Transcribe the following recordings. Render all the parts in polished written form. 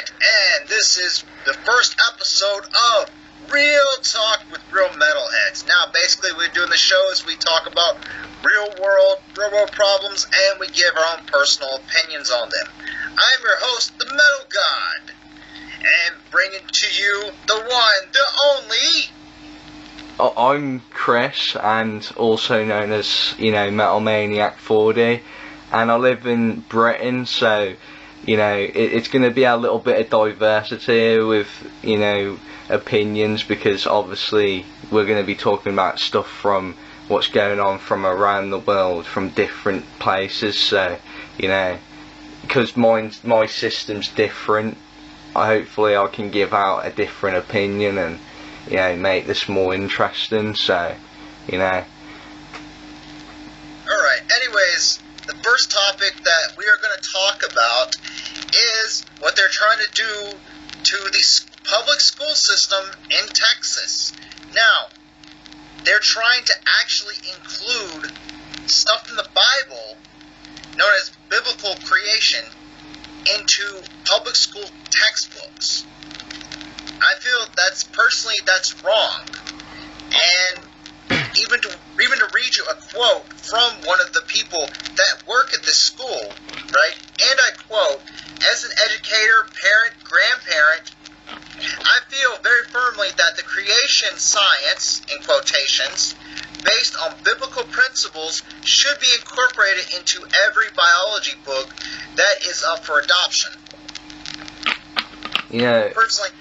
Alright, and this is the first episode of Real Talk with Real Metalheads. Now, basically, we're doing the shows, we talk about real world problems, and we give our own personal opinions on them. I'm your host, the Metal God, and bringing to you the one, the only... I'm Chris, and also known as, MetalManiacFordy, and I live in Britain, so, it's going to be a little bit of diversity with, opinions, because obviously we're going to be talking about stuff from what's going on from around the world, from different places, so, because my system's different, hopefully I can give out a different opinion and make this more interesting, so, Alright, anyways, the first topic that we are going to talk about is what they're trying to do to the public school system in Texas. Now, they're trying to actually include stuff in the Bible, known as biblical creation, into public school textbooks. I feel that's wrong, and even to read you a quote from one of the people that work at this school, right? And I quote, "As an educator, parent, grandparent, I feel very firmly that the creation science, in quotations, based on biblical principles should be incorporated into every biology book that is up for adoption." Personally,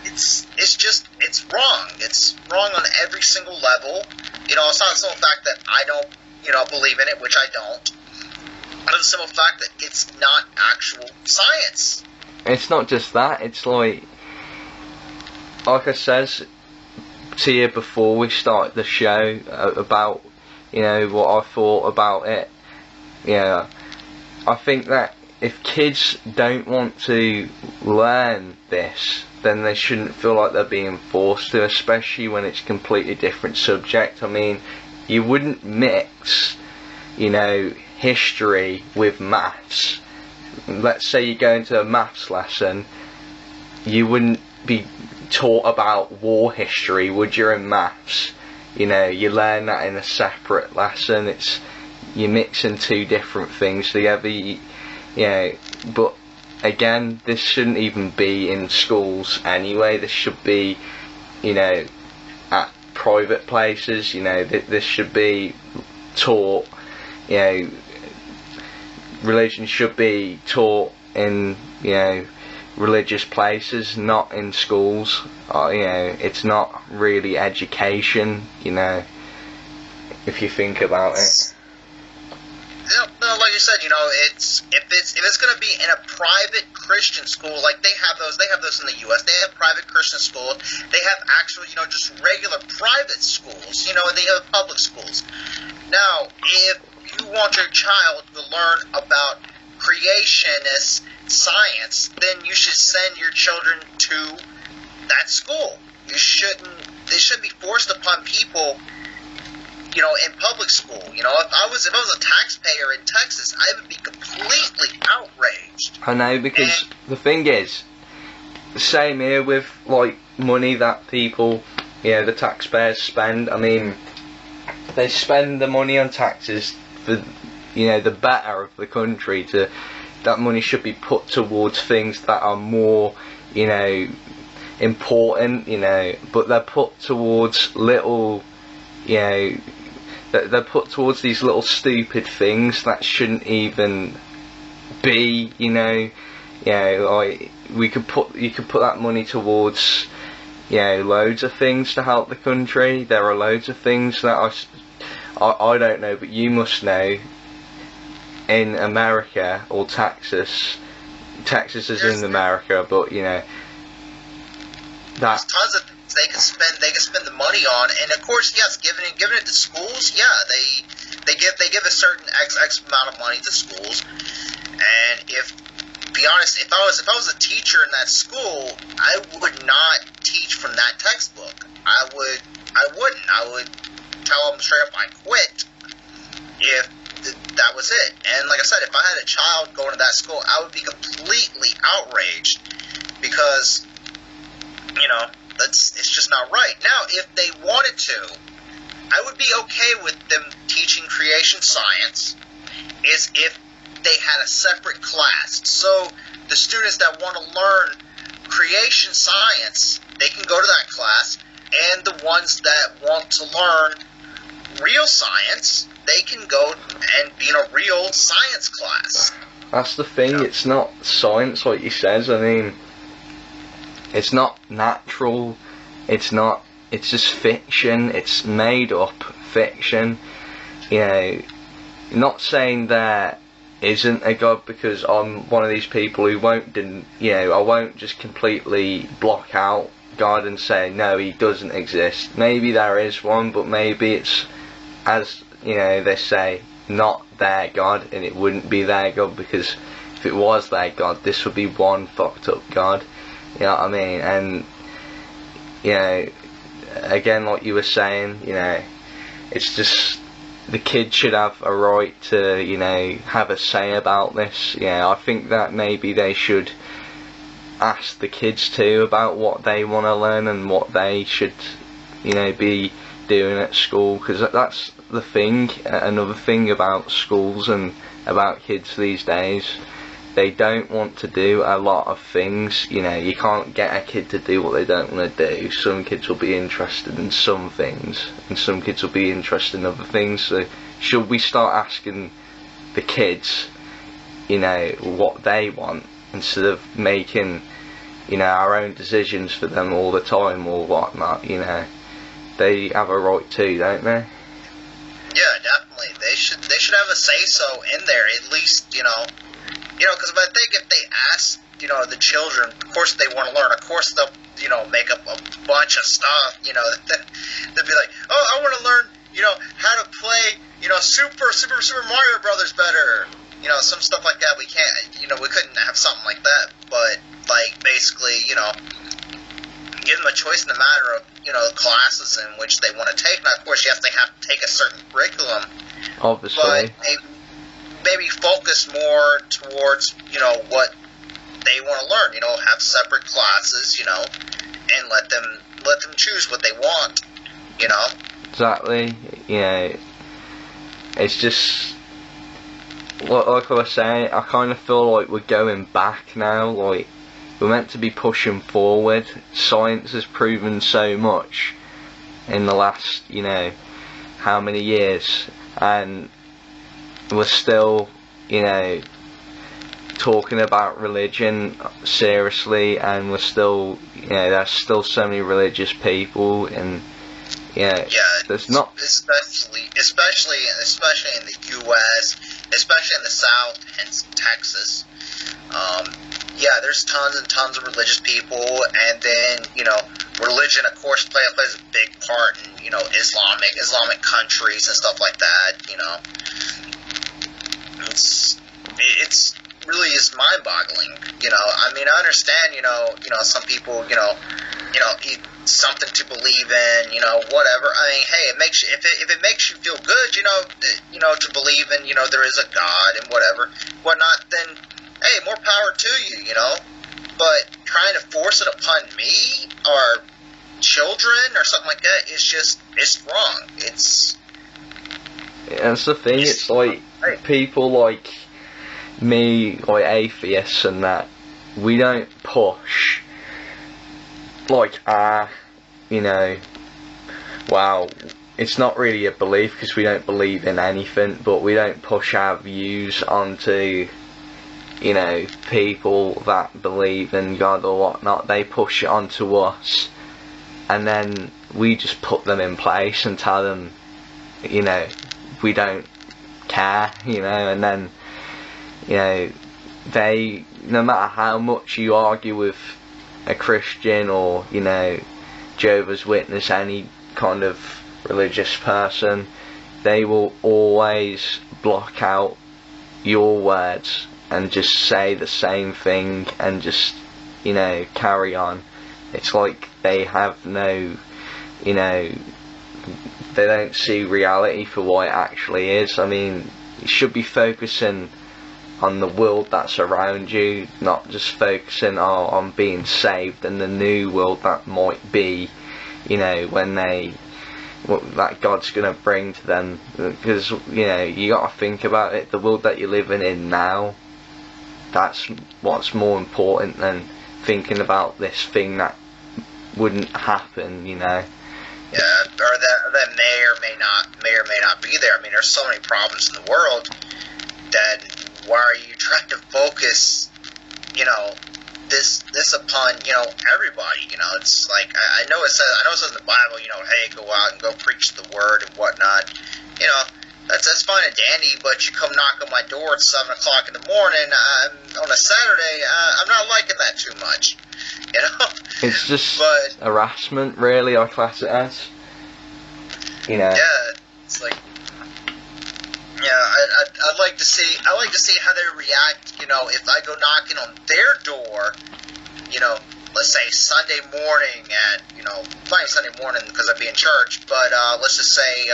it's wrong. It's wrong on every single level. It's not a simple fact that I don't, believe in it, which I don't. It's a simple fact that it's not actual science. It's not just that, it's like I said to you before we started the show about, what I thought about it. I think that if kids don't want to learn this, then they shouldn't feel like they're being forced to, especially when it's a completely different subject. I mean, you wouldn't mix, history with maths. Let's say you go into a maths lesson, you wouldn't be taught about war history, would you, in maths? You learn that in a separate lesson. You're mixing two different things together, but again, this shouldn't even be in schools anyway. This should be, at private places. This should be taught. Religion should be taught in, religious places, not in schools. It's not really education, if you think about it. No, like you said, if it's going to be in a private Christian school, like they have those in the U.S. They have private Christian schools. They have actual, just regular private schools. They have public schools. Now, if you want your child to learn about creationist science, then you should send your children to that school. They shouldn't be forced upon people. In public school, if I was a taxpayer in Texas, I would be completely outraged. I know, because the thing is, the same here with money that people, the taxpayers spend. I mean, they spend the money on taxes for, the better of the country. That money should be put towards things that are more, important. But they're put towards little, they're put towards these little stupid things that shouldn't even be, you could put that money towards, loads of things to help the country. There are loads of things that I don't know, but you must know, in America, or Texas is in America, but, there's tons of they can spend the money on, and of course, yes, giving it to schools, they give a certain X amount of money to schools, and to be honest, if I was a teacher in that school, I would not teach from that textbook. I would tell them straight up I quit if that was it. And like I said, if I had a child going to that school, I would be completely outraged because, you know, it's just not right. Now, if they wanted to, I would be okay with them teaching creation science is if they had a separate class. So the students that want to learn creation science, they can go to that class, and the ones that want to learn real science, they can go and be in a real science class. That's the thing, yeah. It's not science like he says. I mean, it's not natural, it's just fiction, it's made up fiction. You know, not saying there isn't a God, because I'm one of these people who I won't just completely block out God and say no, he doesn't exist. Maybe there is one, but maybe it's, as you know, they say, not their God, and it wouldn't be their God, because if it was their God, this would be one fucked up God. You know what I mean? And you know, again, like you were saying, you know, it's just the kids should have a right to, you know, have a say about this. Yeah, I think that maybe they should ask the kids too about what they want to learn and what they should, you know, be doing at school, because that's the thing. Another thing about schools and about kids these days, they don't want to do a lot of things. You know, you can't get a kid to do what they don't want to do. Some kids will be interested in some things, and some kids will be interested in other things. So should we start asking the kids, you know, what they want, instead of making, you know, our own decisions for them all the time or whatnot? You know, they have a right too, don't they? Yeah, definitely. They should have a say-so in there, at least, you know, because I think if they ask, you know, the children, of course they want to learn, of course they'll, you know, make up a bunch of stuff, you know, they'll be like, oh, I want to learn, you know, how to play, you know, Super Mario Brothers better, you know, some stuff like that. We can't, you know, we couldn't have something like that, but, like, basically, you know, give them a choice in the matter of, you know, classes in which they want to take. Now, of course, yes, they have to take a certain curriculum, obviously, but maybe focus more towards, you know, what they want to learn, you know, have separate classes, you know, and let them choose what they want, you know. Exactly. Yeah, it's just like I was saying, I kind of feel like we're going back now. Like, we're meant to be pushing forward. Science has proven so much in the last, you know, how many years, and we're still, you know, talking about religion seriously, and we're still, you know, there's still so many religious people, and yeah, there's not, especially in the U.S., especially in the South and Texas. Yeah, there's tons and tons of religious people, and then, you know, religion, of course, plays a big part in, you know, Islamic countries and stuff like that. You know, it's really is mind-boggling. You know, I mean, I understand. You know, some people, you know, something to believe in. You know, whatever. I mean, hey, it makes you, if it makes you feel good, you know, to believe in, you know, there is a God and whatnot, then, hey, more power to you, you know. But trying to force it upon me or children or something like that is just, it's wrong. That's the thing. It's like people like me, like atheists and that, we don't push like you know, well, it's not really a belief because we don't believe in anything, but we don't push our views onto, you know, people that believe in God or whatnot. They push it onto us, and then we just put them in place and tell them, you know, we don't care, you know, and then, you know, they, no matter how much you argue with a Christian or, you know, Jehovah's Witness, any kind of religious person, they will always block out your words and just say the same thing and just, you know, carry on. It's like they have no, you know, they don't see reality for what it actually is. I mean, you should be focusing on the world that's around you, not just focusing on being saved and the new world that might be, you know, when that God's gonna bring to them. Because, you know, you gotta think about it, the world that you're living in now, that's what's more important than thinking about this thing that wouldn't happen, you know. Yeah, or that may or may not be there. I mean, there's so many problems in the world that why are you trying to focus, you know, this upon, you know, everybody? You know, it's like I know it says in the Bible, you know, hey, go out and go preach the word and whatnot. You know, that's fine and dandy, but you come knock on my door at 7 o'clock in the morning on a Saturday. I'm not liking that too much. You know, it's just harassment, really. I class it as. You know. Yeah, it's like. Yeah, I'd like to see. I like to see how they react. You know, if I go knocking on their door, you know, let's say Sunday morning at, you know, not Sunday morning because I'd be in church, but let's just say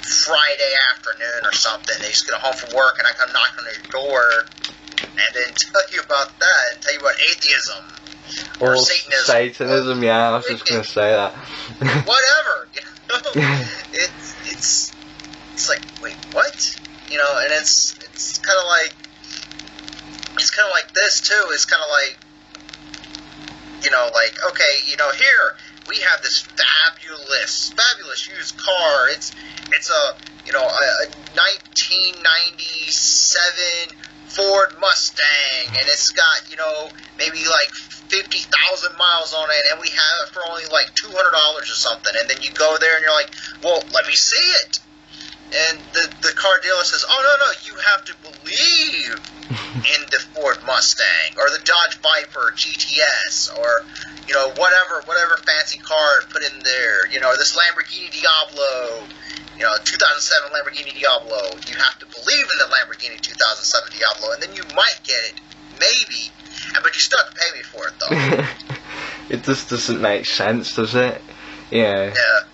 Friday afternoon or something. They just get home from work and I come knock on their door and then tell you about that and tell you about atheism or Satanism. Yeah, I was just gonna say that. Whatever, you know, it's like, wait, what? You know, and it's kind of like this too. It's kind of like, you know, like, okay, you know, here we have this fabulous used car. It's a, you know, a 1997 Ford Mustang, and it's got, you know, maybe like 50,000 miles on it, and we have it for only like $200 or something. And then you go there and you're like, well, let me see it. And the car dealer says, oh, no, you have to believe in the Ford Mustang or the Dodge Viper GTS or, you know, whatever fancy car put in there. You know, this Lamborghini Diablo, you know, 2007 Lamborghini Diablo. You have to believe in the Lamborghini 2007 Diablo, and then you might get it, maybe, but you still have to pay me for it, though. It just doesn't make sense, does it? Yeah. Yeah.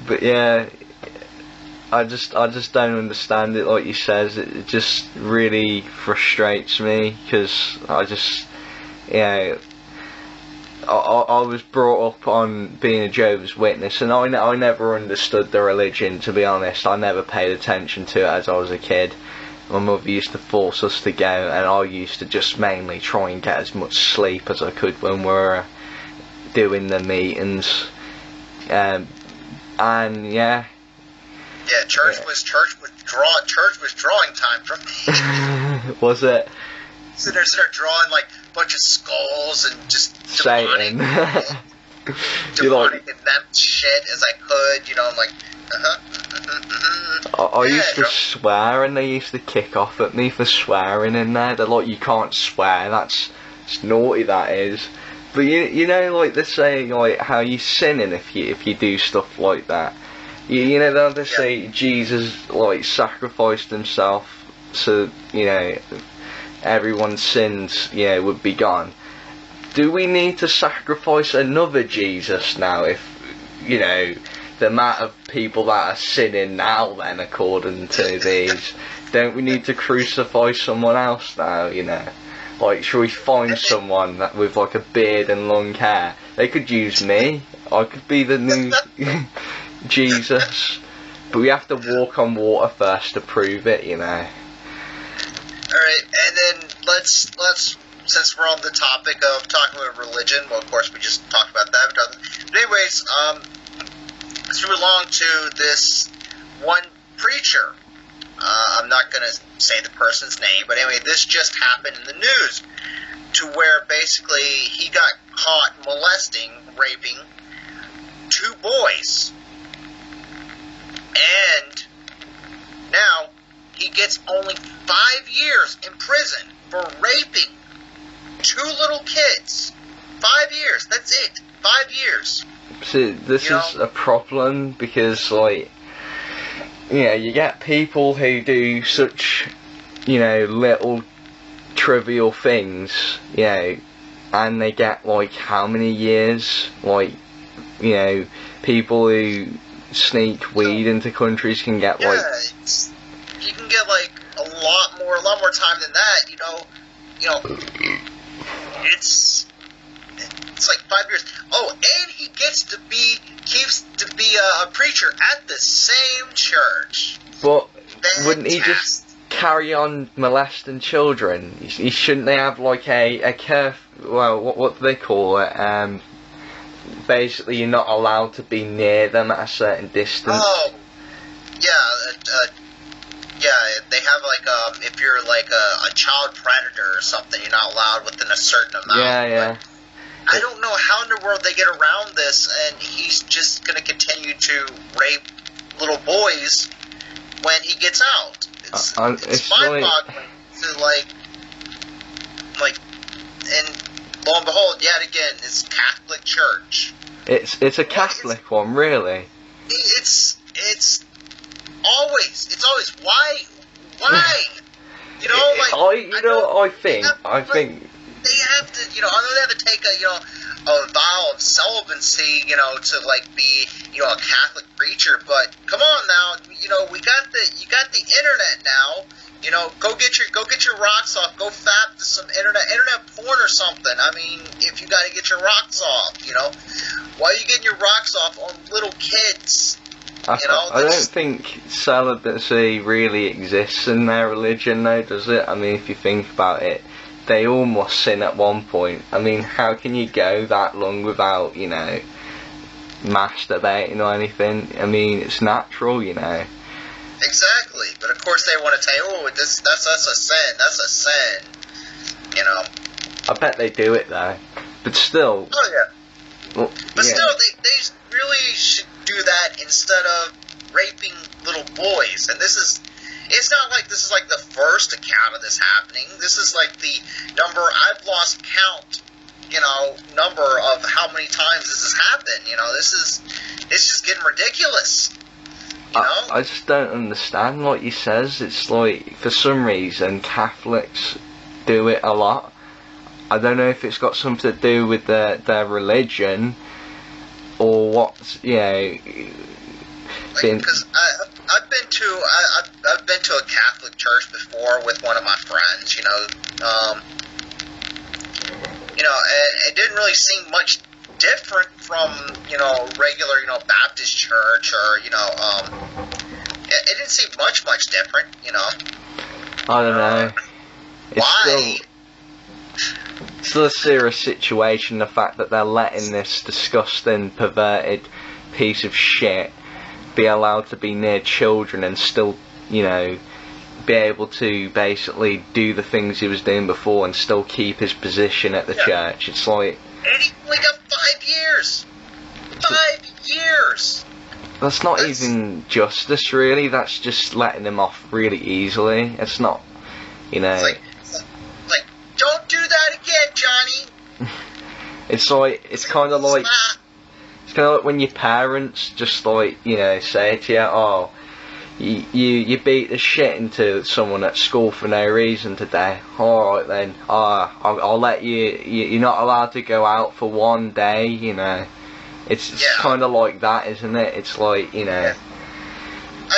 But yeah, I just don't understand it. Like you says, it just really frustrates me because I just, you know, I was brought up on being a Jehovah's Witness, and I never understood the religion, to be honest. I never paid attention to it as I was a kid. My mother used to force us to go, and I used to just mainly try and get as much sleep as I could when we were doing the meetings. And yeah. Yeah, church was drawing time for me. Was it? So they're drawing like a bunch of skulls and just Satan. demonic and that shit as I could, you know. I'm like, I used to swear, and they used to kick off at me for swearing in there. They're like, you can't swear. It's naughty, that is. But you know, like they say, like how you sinning if you do stuff like that. You know, they'll just say Jesus like sacrificed himself so, you know, everyone's sins, you know, would be gone. Do we need to sacrifice another Jesus now if, you know, the amount of people that are sinning now then, according to these? Don't we need to crucify someone else now, you know? Like, should we find someone that with like a beard and long hair? They could use me. I could be the new Jesus. But we have to walk on water first to prove it, you know. Alright, and then let's since we're on the topic of talking about religion, well, of course we just talked about that. But anyways, let's move along to this one preacher. I'm not going to say the person's name, but anyway, this just happened in the news to where basically he got caught molesting, raping 2 boys. And now he gets only 5 years in prison for raping 2 little kids. 5 years, that's it. 5 years. See, this is a problem because, like, yeah, you get people who do such, you know, little trivial things, you know, and they get like how many years? Like, you know, people who sneak weed into countries can get like, you can get like a lot a lot more time than that. It's like 5 years. Oh, and he keeps to be a preacher at the same church. But Fantastic. wouldn't he just carry on molesting children? Shouldn't they have like a well, what do they call it? Basically, you're not allowed to be near them at a certain distance. Oh, yeah, yeah. They have like if you're like a child predator or something, you're not allowed within a certain amount. Yeah. I don't know how in the world they get around this, and he's just going to continue to rape little boys when he gets out. It's mind-boggling to like, and lo and behold, yet again, it's Catholic Church. It's a Catholic one, really. It's always why, I think they have to, I know they have to take a vow of celibacy, to like be, a Catholic preacher, but come on now, you got the internet now, go get your rocks off, go fap to some internet porn or something. I mean, if you got to get your rocks off, why are you getting your rocks off on little kids? I don't think celibacy really exists in their religion, though, does it? I mean, if you think about it, they all must sin at one point. I mean, how can you go that long without, masturbating or anything? I mean, it's natural, Exactly, but of course they want to say, oh, that's a sin, I bet they do it, though. But still... Oh, yeah. Well, but still, they really should do that instead of raping little boys. And it's not like this is like the first account of this happening. This is like the number, I've lost count, number of how many times this has happened. It's just getting ridiculous. I just don't understand, like he says. It's like, for some reason, Catholics do it a lot. I don't know if it's got something to do with their religion, or what, because I've been to a Catholic church before with one of my friends, it didn't really seem much different from, regular, Baptist church, or, it didn't seem much different, I don't know. Why? It's still a serious situation, the fact that they're letting this disgusting, perverted piece of shit be allowed to be near children and still, be able to basically do the things he was doing before and still keep his position at the church. It's like... And he only got 5 years! 5 years! That's not even justice, really. That's just letting him off really easily. It's not, It's like, don't do that again, Johnny! It's kind of like when your parents just like, say to you, oh, you beat the shit into someone at school for no reason today. Alright then, I'll let you're not allowed to go out for one day, It's kind of like that, isn't it? It's like, I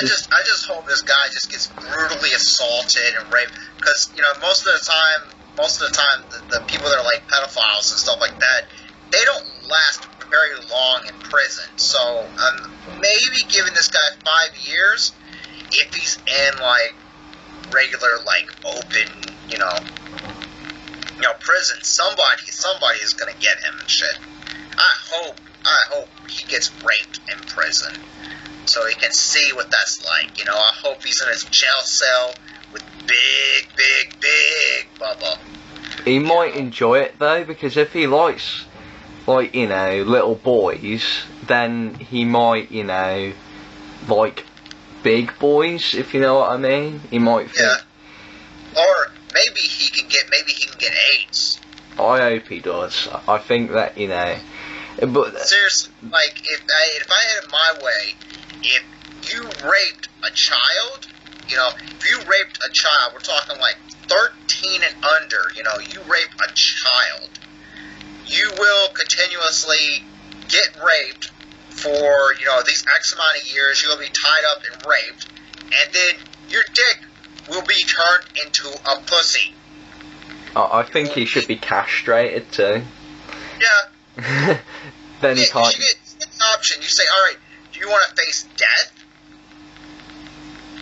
just hope this guy just gets brutally assaulted and raped, because, most of the time, the people that are like pedophiles and stuff like that, they don't last very long in prison. So maybe giving this guy 5 years, if he's in like regular, like open, prison, somebody is gonna get him and shit. I hope he gets raped in prison, so he can see what that's like. I hope he's in his jail cell with big Bubba. He might enjoy it though, because if he likes, like, little boys, then he might, like big boys, if you know what I mean. He might think... Yeah. Or maybe he can get AIDS. I hope he does. I think that, but seriously, like, if I had it my way, if you raped a child, we're talking like 13 and under, you rape a child, you will continuously get raped for, these X amount of years. You'll be tied up and raped, and then your dick will be turned into a pussy. I think he should be castrated too. Yeah. Then he can't. You get the option. You say, all right, do you want to face death?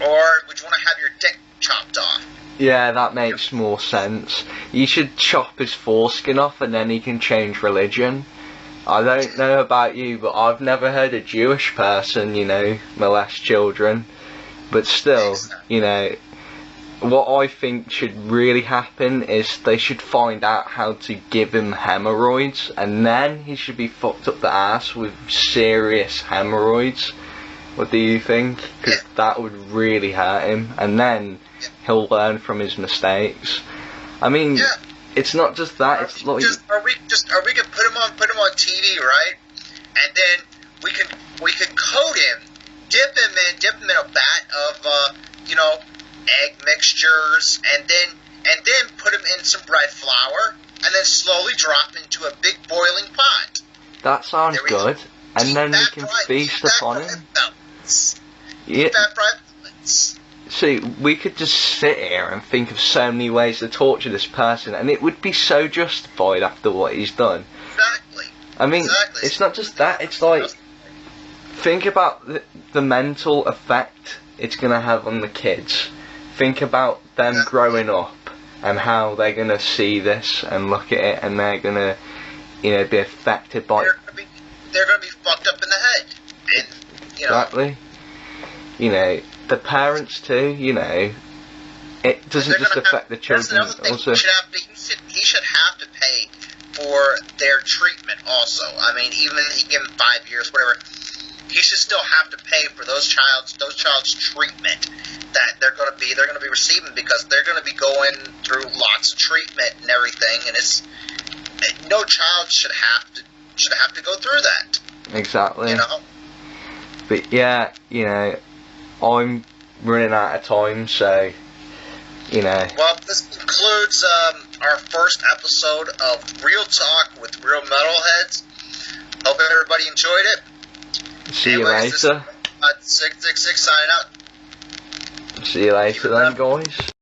Or would you want to have your dick chopped off? Yeah, that makes more sense. You should chop his foreskin off and then he can change religion. I don't know about you, but I've never heard a Jewish person, molest children. But still, what I think should really happen is they should find out how to give him hemorrhoids, and then he should be fucked up the ass with serious hemorrhoids. What do you think? Because that would really hurt him, and then he'll learn from his mistakes. I mean, it's not just that. It's like, are we gonna put him on TV, right? And then we can coat him, dip him in a vat of egg mixtures, and then put him in some bread flour, and then slowly drop him into a big boiling pot. That sounds good. And then we can feast upon him. Yeah. See, we could just sit here and think of so many ways to torture this person, and it would be so justified after what he's done. Exactly. I mean, it's not just that, it's like, think about the mental effect it's going to have on the kids. Think about them growing up and how they're going to see this and look at it, and they're going to, be affected by it. They're going to be fucked up in the head. And, Exactly. The parents too, it doesn't just affect the children. That's another thing. He should have to pay for their treatment also. I mean, even if he give him 5 years, whatever, he should still have to pay for those child's treatment that they're going to be receiving, because they're going to be going through lots of treatment and everything, and no child should have to go through that. Exactly. But yeah, I'm running out of time, so Well, this concludes our first episode of Real Talk with Real Metalheads. Hope everybody enjoyed it. See you later. 666 signing out. See you later then, guys.